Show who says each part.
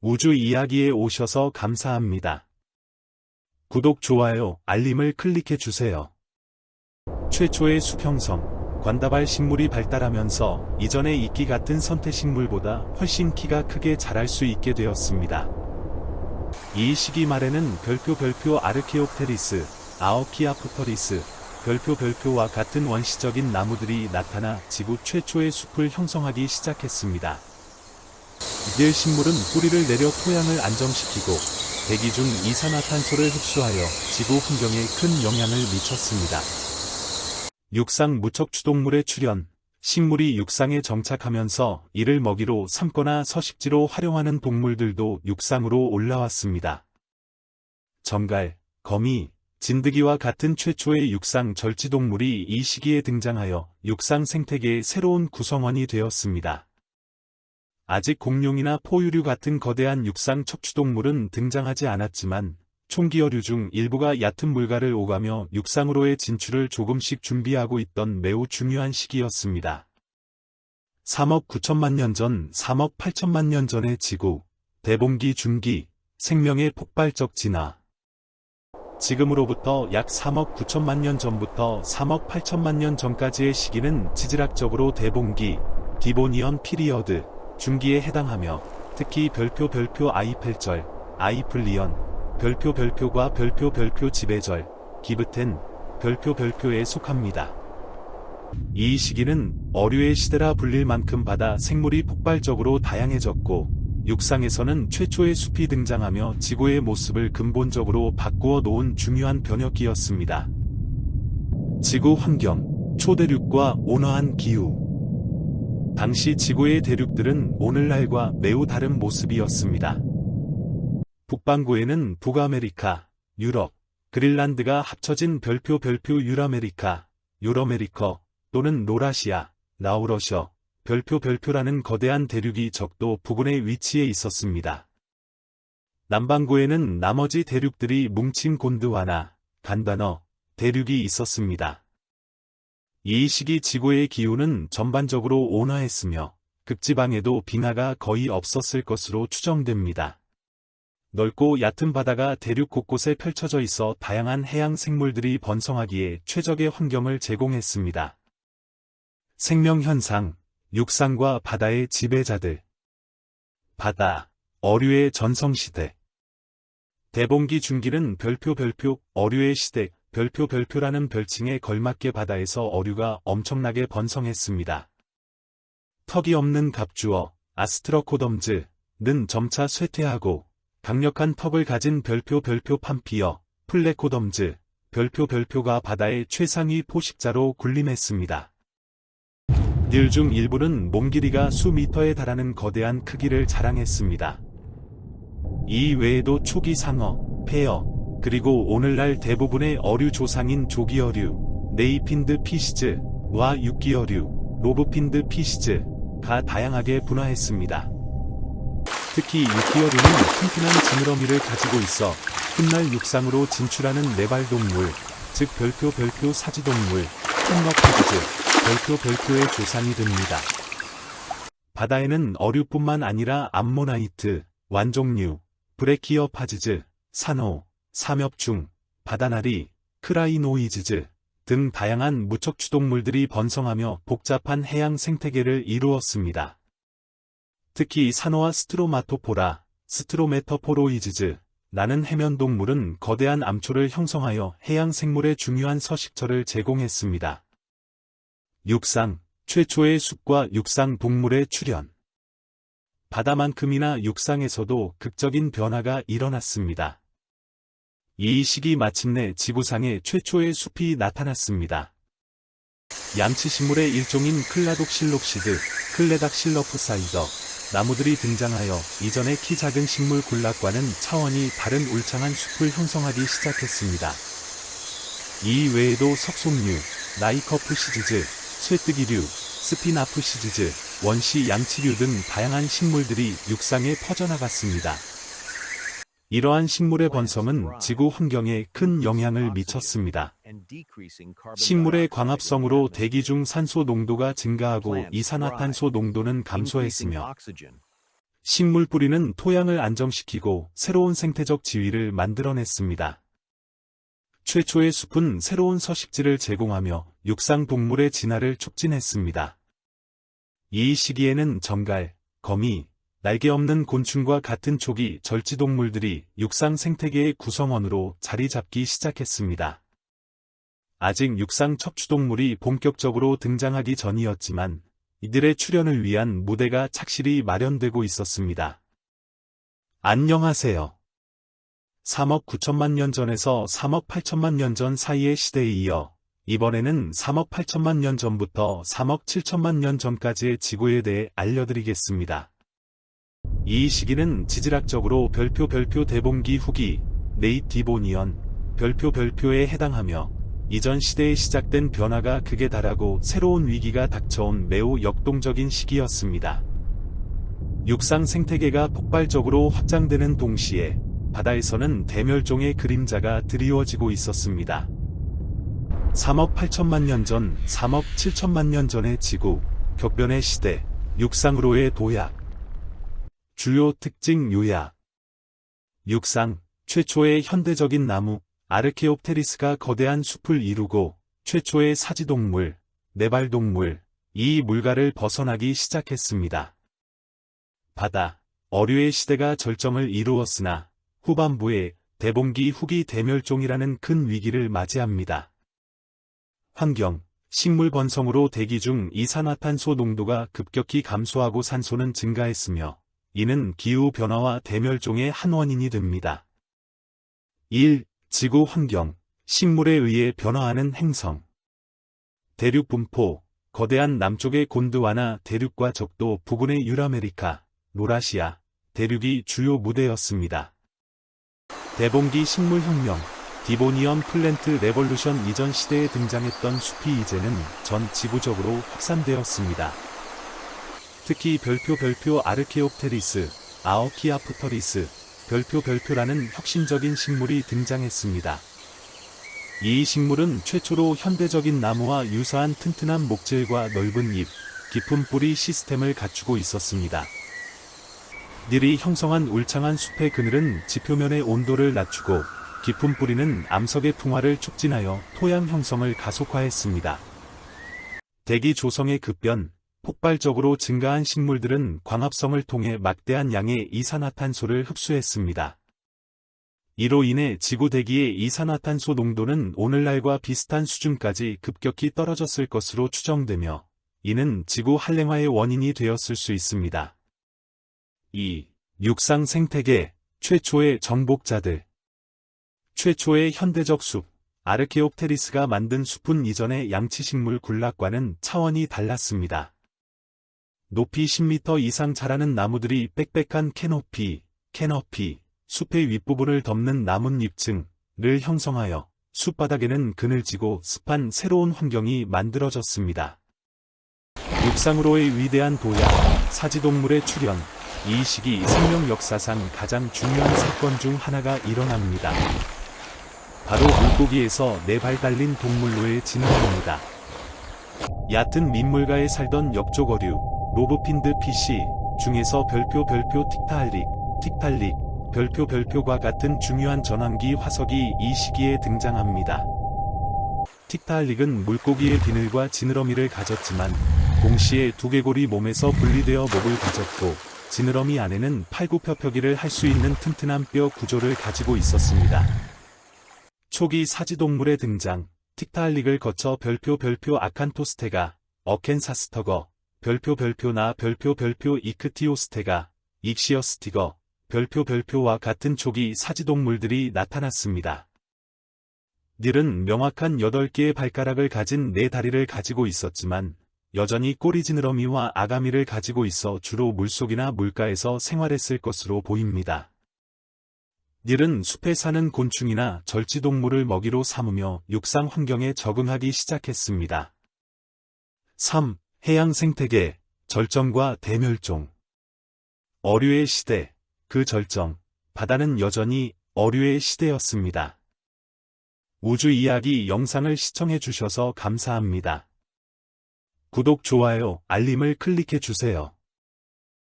Speaker 1: 우주 이야기에 오셔서 감사합니다. 구독, 좋아요, 알림을 클릭해 주세요. 최초의 수평성, 관다발 식물이 발달하면서 이전의 이끼 같은 선태식물보다 훨씬 키가 크게 자랄 수 있게 되었습니다. 이 시기 말에는 별표 아르케옵테리스, 아오키아프터리스, 별표와 같은 원시적인 나무들이 나타나 지구 최초의 숲을 형성하기 시작했습니다. 이들 식물은 뿌리를 내려 토양을 안정시키고 대기 중 이산화탄소를 흡수하여 지구 환경에 큰 영향을 미쳤습니다. 육상 무척추동물의 출현, 식물이 육상에 정착하면서 이를 먹이로 삼거나 서식지로 활용하는 동물들도 육상으로 올라왔습니다. 정갈, 거미, 진드기와 같은 최초의 육상 절지동물이 이 시기에 등장하여 육상 생태계의 새로운 구성원이 되었습니다. 아직 공룡이나 포유류 같은 거대한 육상 척추동물은 등장하지 않았지만 총기어류 중 일부가 얕은 물가를 오가며 육상으로의 진출을 조금씩 준비하고 있던 매우 중요한 시기였습니다. 3억 9천만 년 전, 3억 8천만 년 전의 지구, 대봉기 중기, 생명의 폭발적 진화. 지금으로부터 약 3억 9천만 년 전부터 3억 8천만 년 전까지의 시기는 지질학적으로 대봉기, 디보니언 피리어드, 중기에 해당하며 특히 별표 아이펠절, 아이플리언, 별표과 별표 지배절, 기브텐, 별표에 속합니다. 이 시기는 어류의 시대라 불릴 만큼 바다 생물이 폭발적으로 다양해졌고 육상에서는 최초의 숲이 등장하며 지구의 모습을 근본적으로 바꾸어 놓은 중요한 변혁기였습니다. 지구 환경, 초대륙과 온화한 기후. 당시 지구의 대륙들은 오늘날과 매우 다른 모습이었습니다. 북반구에는 북아메리카, 유럽, 그린란드가 합쳐진 별표 유라메리카, 유러메리커 또는 노라시아, 라우러셔, 별표라는 거대한 대륙이 적도 부근에 위치해 있었습니다. 남반구에는 나머지 대륙들이 뭉친 곤드와나, 간다너, 대륙이 있었습니다. 이 시기 지구의 기후는 전반적으로 온화했으며 극지방에도 빙하가 거의 없었을 것으로 추정됩니다. 넓고 얕은 바다가 대륙 곳곳에 펼쳐져 있어 다양한 해양 생물들이 번성하기에 최적의 환경을 제공했습니다. 생명현상, 육상과 바다의 지배자들. 바다, 어류의 전성시대. 대봉기 중기는 별표, 어류의 시대, 별표라는 별칭에 걸맞게 바다에서 어류가 엄청나게 번성했습니다. 턱이 없는 갑주어, 아스트러코덤즈는 점차 쇠퇴하고 강력한 턱을 가진 별표 판피어, 플레코덤즈, 별표가 바다의 최상위 포식자로 군림했습니다. 들 중 일부는 몸 길이가 수미터에 달하는 거대한 크기를 자랑했습니다. 이 외에도 초기 상어, 폐어, 그리고 오늘날 대부분의 어류 조상인 조기어류, 네이핀드 피시즈와 육기어류, 로브핀드 피시즈가 다양하게 분화했습니다. 특히 육기어류는 튼튼한 지느러미를 가지고 있어 훗날 육상으로 진출하는 네발동물, 즉 별표 사지동물, 햄머피즈, 별표의 조상이 됩니다. 바다에는 어류뿐만 아니라 암모나이트, 완종류, 브레키어파지즈, 산호, 삼엽충, 바다나리, 크라이노이즈즈 등 다양한 무척추동물들이 번성하며 복잡한 해양 생태계를 이루었습니다. 특히 산호와 스트로마토포라, 스트로메터포로이즈즈라는 해면동물은 거대한 암초를 형성하여 해양 생물의 중요한 서식처를 제공했습니다. 육상, 최초의 숲과 육상 동물의 출현. 바다만큼이나 육상에서도 극적인 변화가 일어났습니다. 이 시기 마침내 지구상에 최초의 숲이 나타났습니다. 양치식물의 일종인 클라독실록시드, 클레닥실러프사이더, 나무들이 등장하여 이전의 키 작은 식물 군락과는 차원이 다른 울창한 숲을 형성하기 시작했습니다. 이 외에도 석송류, 라이커프시즈즈, 쇠뜨기류, 스피나프시즈즈, 원시 양치류 등 다양한 식물들이 육상에 퍼져나갔습니다. 이러한 식물의 번성은 지구 환경에 큰 영향을 미쳤습니다. 식물의 광합성으로 대기 중 산소 농도가 증가하고 이산화탄소 농도는 감소했으며 식물 뿌리는 토양을 안정시키고 새로운 생태적 지위를 만들어냈습니다. 최초의 숲은 새로운 서식지를 제공하며 육상 동물의 진화를 촉진했습니다. 이 시기에는 정갈, 거미, 날개 없는 곤충과 같은 초기 절지동물들이 육상 생태계의 구성원으로 자리 잡기 시작했습니다. 아직 육상 척추동물이 본격적으로 등장하기 전이었지만 이들의 출현을 위한 무대가 착실히 마련되고 있었습니다. 안녕하세요. 3억 9천만 년 전에서 3억 8천만 년 전 사이의 시대에 이어 이번에는 3억 8천만 년 전부터 3억 7천만 년 전까지의 지구에 대해 알려드리겠습니다. 이 시기는 지질학적으로 별표 대봉기 후기, 네이트 디보니언, 별표에 해당하며 이전 시대에 시작된 변화가 극에 달하고 새로운 위기가 닥쳐온 매우 역동적인 시기였습니다. 육상 생태계가 폭발적으로 확장되는 동시에 바다에서는 대멸종의 그림자가 드리워지고 있었습니다. 3억 8천만 년 전, 3억 7천만 년 전의 지구, 격변의 시대, 육상으로의 도약. 주요 특징 요약. 육상, 최초의 현대적인 나무, 아르케옵테리스가 거대한 숲을 이루고 최초의 사지동물, 네발동물, 이 물가를 벗어나기 시작했습니다. 바다, 어류의 시대가 절정을 이루었으나 후반부에 대봉기 후기 대멸종이라는 큰 위기를 맞이합니다. 환경, 식물 번성으로 대기 중 이산화탄소 농도가 급격히 감소하고 산소는 증가했으며 이는 기후변화와 대멸종의 한 원인이 됩니다. 1. 지구 환경, 식물에 의해 변화하는 행성. 대륙 분포, 거대한 남쪽의 곤드와나 대륙과 적도 부근의 유라메리카, 노라시아, 대륙이 주요 무대였습니다. 대봉기 식물혁명, 디보니언 플랜트 레볼루션 이전 시대에 등장했던 숲이 이제는 전 지구적으로 확산되었습니다. 특히 별표 아르케옵테리스, 아오키아프터리스, 별표라는 혁신적인 식물이 등장했습니다. 이 식물은 최초로 현대적인 나무와 유사한 튼튼한 목질과 넓은 잎, 깊은 뿌리 시스템을 갖추고 있었습니다. 들이 형성한 울창한 숲의 그늘은 지표면의 온도를 낮추고 깊은 뿌리는 암석의 풍화를 촉진하여 토양 형성을 가속화했습니다. 대기 조성의 급변, 폭발적으로 증가한 식물들은 광합성을 통해 막대한 양의 이산화탄소를 흡수했습니다. 이로 인해 지구 대기의 이산화탄소 농도는 오늘날과 비슷한 수준까지 급격히 떨어졌을 것으로 추정되며 이는 지구 한랭화의 원인이 되었을 수 있습니다. 2. 육상 생태계, 최초의 정복자들. 최초의 현대적 숲, 아르케옵테리스가 만든 숲은 이전의 양치식물 군락과는 차원이 달랐습니다. 높이 10m 이상 자라는 나무들이 빽빽한 캐노피, 숲의 윗부분을 덮는 나뭇잎층을 형성하여 숲바닥에는 그늘지고 습한 새로운 환경이 만들어졌습니다. 육상으로의 위대한 도약, 사지동물의 출현, 이 시기 생명 역사상 가장 중요한 사건 중 하나가 일어납니다. 바로 물고기에서 4발 달린 동물로의 진화입니다. 얕은 민물가에 살던 역조거류, 로브핀드 피시 중에서 별표 틱탈릭, 별표과 같은 중요한 전환기 화석이 이 시기에 등장합니다. 틱탈릭은 물고기의 비늘과 지느러미를 가졌지만 동시에 두개골이 몸에서 분리되어 목을 가졌고 지느러미 안에는 팔굽혀펴기를 할 수 있는 튼튼한 뼈 구조를 가지고 있었습니다. 초기 사지동물의 등장, 틱탈릭을 거쳐 별표 아칸토스테가, 어켄사스터거, 별표나 이크티오스테가, 익시어스티거, 별표와 같은 초기 사지동물들이 나타났습니다. 들은 명확한 8개의 발가락을 가진 4다리를 가지고 있었지만 여전히 꼬리 지느러미와 아가미를 가지고 있어 주로 물속이나 물가에서 생활했을 것으로 보입니다. 들은 숲에 사는 곤충이나 절지동물을 먹이로 삼으며 육상 환경에 적응하기 시작했습니다. 3. 해양 생태계, 절정과 대멸종. 어류의 시대, 그 절정, 바다는 여전히 어류의 시대였습니다. 우주 이야기 영상을 시청해 주셔서 감사합니다. 구독, 좋아요, 알림을 클릭해 주세요.